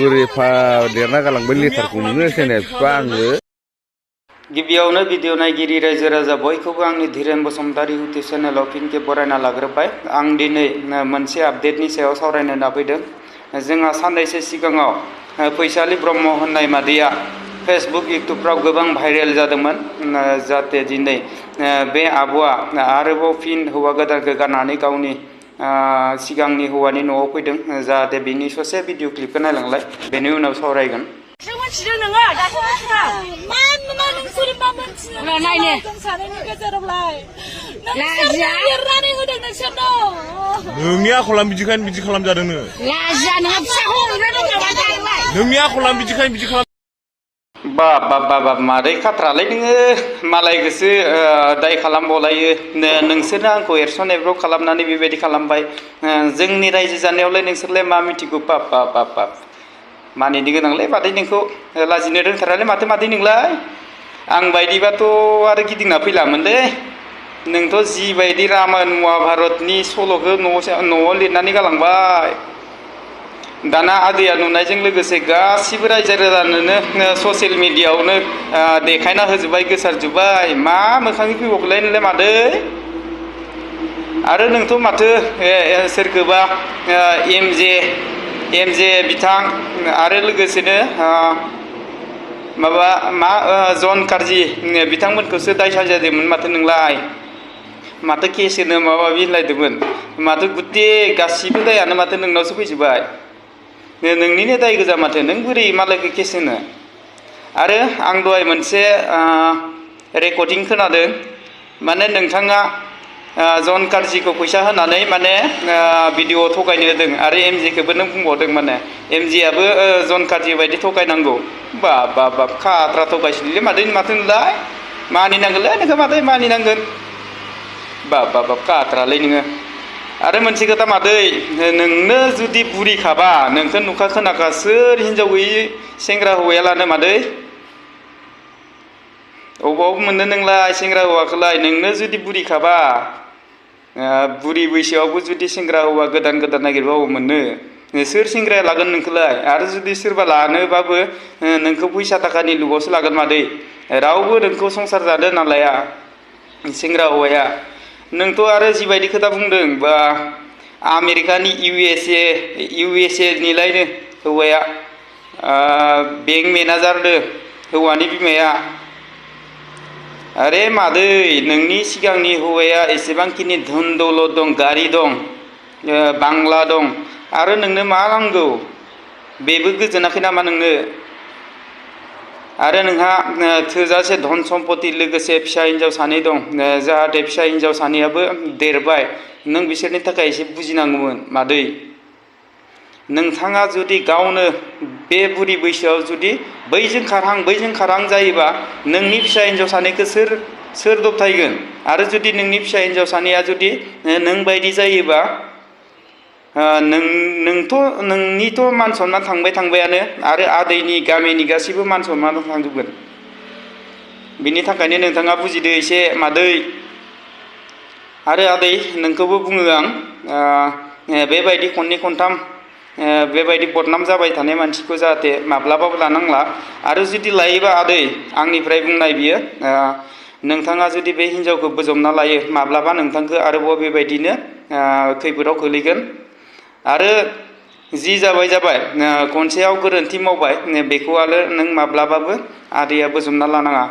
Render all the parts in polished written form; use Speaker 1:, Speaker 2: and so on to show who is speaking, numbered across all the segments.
Speaker 1: बोरै फा देरना गालांबाय लिटारखौ नोङो सेने बिफा आङो
Speaker 2: गिबियावनो भिडिअ नायगिरि रायजो राजा बयखौबो आंनि धीरेन बसुमतारी इउटिउब चेनेलाव फिन खेब बरायना लाग्रोबाय। आं दिनै मोनसे आपडेटनि सायाव सावरायनो नाफैदों। जोंहा साननैसो सिगाङाव फैसालि ब्रह्म होननाय मादैया फेसबुक इउटुबफ्राव गोबां भाइरेल जादोंमोन। जाहाथे दिनै बे आब'आ आरोबाव फिन हौवा गोदानखौ गारनानै गावनि सिगांनि हौवानि न'आव फैदों। जाहाथे बिनि ससे भिडिअ क्लिपखौ नायलांलाय, बेनि उनाव सावरायगोन।
Speaker 3: नोंनि आखला बिदिखायनो बिदि खालामजादों नोङो। नोंनि आखला बिदिखायनो बिदि खालाम।
Speaker 2: बाब मादै खाथ्रालै नोङो, मालाय गोसो दाय खालामबावलायो। नोंसोरनो आंखौ एरसन एरब्र खालामनानै बेबायदि खालामबाय। जोंनि रायजो जानायावलाय नोंसोरलाय मा मिथिगौ। बाब मानिनो गोनांलै मादै, नोंखौ लाजिनो रोंथारालै मादै नोंलाय। आं बायदिबाथ' आरो गिदिंना फैलामोनलै। नोंथ' जिबायदि रामायण महाभारतनि सल'खौ न'आव लिरनानै गालांबाय। दाना आदैया नुनायजों लोगोसे गासिबो रायजो राजानोनो ससियेल मिडियाआवनो देखायना होजोब्बाय, गोसारजोब्बाय। मा मोखाङै फैबावखोलाय नोंलाय मादै। आरो नोंथ' माथो सोरखौबा एमजे बिथां आरो लोगोसेनो जन कार्जि बिथांमोनखौसो दाय साजायदोंमोन माथो नोंलाय। माथो केस होनो माबा माबि होनलायदोंमोन। माथो गासिबो दायानो माथो नोंनावसो फैजोब्बाय। नोंनिनो दाय गोजा माथो। नों बोरै मालायखौ केस होनो। आरो आं दहाय मोनसे रेकर्डिं खोनादों। माने नोंथाङा जन कार्जिखौ फैसा होनानै माने भिडिअ थगायनो होदों। आरो एमजेखौबो नों बुंबावदों माने एमजेआबो जन कार्जि बायदि थगायनांगौ। बाब खाथ्रा थगायसिलै मादै माथो नोंलाय। मानिनांगोनलै नोंखौ मादै, मानिनांगोन। बाब खाथ्रालै नोङो। आरो मोनसे खोथा मादै, नोंनो जुदि बुरिखाबा नोंखौ नुखा खोनाखा सोर हिनजाव गैयि सेंग्रा हौवाया लानो मादै। अबाव मोननो नोंलाय सेंग्रा हौवाखौलाय। नोंनो जुदि बुरिखाबा, बुरि बैसोआवबो जुदि सेंग्रा हौवा गोदान नागिरबा अबाव मोननो। सोर सेंग्राया लागोन नोंखौलाय। आरो जुदि सोरबा लानोबाबो नोंखौ फैसा थाखानि लुबावसो लागोन मादै। रावबो नोंखौ संसार जानो होनना लाया सेंग्रा हौवाया। नोंथ' आरो जिबायदि खोथा बुंदों, बा आमेरिकानि इउएसए निलायनो हौवाया बेंक मेनेजारनो हौवानि बिमाया। आरे मादै, नोंनि सिगांनि हौवाया एसेबांखिनि धोन दौलत दं, गारि दं, बांला दं, आरो नोंनो मा नांगौ। बेबो गोजोनाखै नामा नोंनो। आरो नोंहा थोजासे धन सम्पति लोगोसे फिसा हिनजाव सानै दं। जाहाथे फिसा हिनजाव सानैयाबो देरबाय। नों बिसोरनि थाखाय एसे बुजिनांगौमोन मादै। नोंथाङा जुदि गावनो बे बुरि बैसोआव जुदि बैजों खारहां जायोबा नोंनि फिसा हिनजाव सानैखौ सोर दबथायगोन। आरो जुदि नोंनि फिसा हिनजाव सानैया जुदि नों बायदि जायोबा, नोंनिथ' मान सनमान थांबायानो, आरो आदैनि गामिनि गासैबो मान सनमान थांजोबगोन। बिनि थाखायनो नोंथाङा बुजिदो एसे मादै। आरो आदै, नोंखौबो बुङो आं, बेबायदि खननै खनथाम बेबायदि बदनाम जाबाय थानाय मानसिखौ जाहाथे माब्लाबाबो लानांला। आरो जुदि लायोबा आदै, आंनिफ्राय बुंनाय बियो, नोंथाङा जुदि बे हिनजावखौ बोजबना लायो, माब्लाबा नोंथांखौ आरोबाव बेबायदिनो खैफोदाव खोलैगोन। आरो जि जाबाय खनसेयाव गोरोन्थि मावबाय, बेखौ आरो नों माब्लाबाबो आदैया बोजबना लानाङा।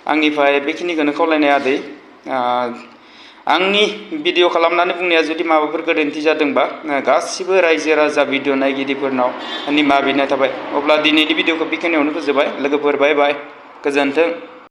Speaker 2: आंनिफ्राय बेखिनिखौनो खावलायनाय आदै। आंनि भिडिअ खालामनानै बुंनाया जुदि माबाफोर गोरोन्थि जादोंबा गासिबो रायजो राजा भिडिअ नायगिरिफोरनाव निमाहा बिनाय थाबाय। अब्ला दिनैनि भिडिअखौ बेखिनियावनो फोजोबबाय। लोगोफोर बाय बाय, गोजोन्थों।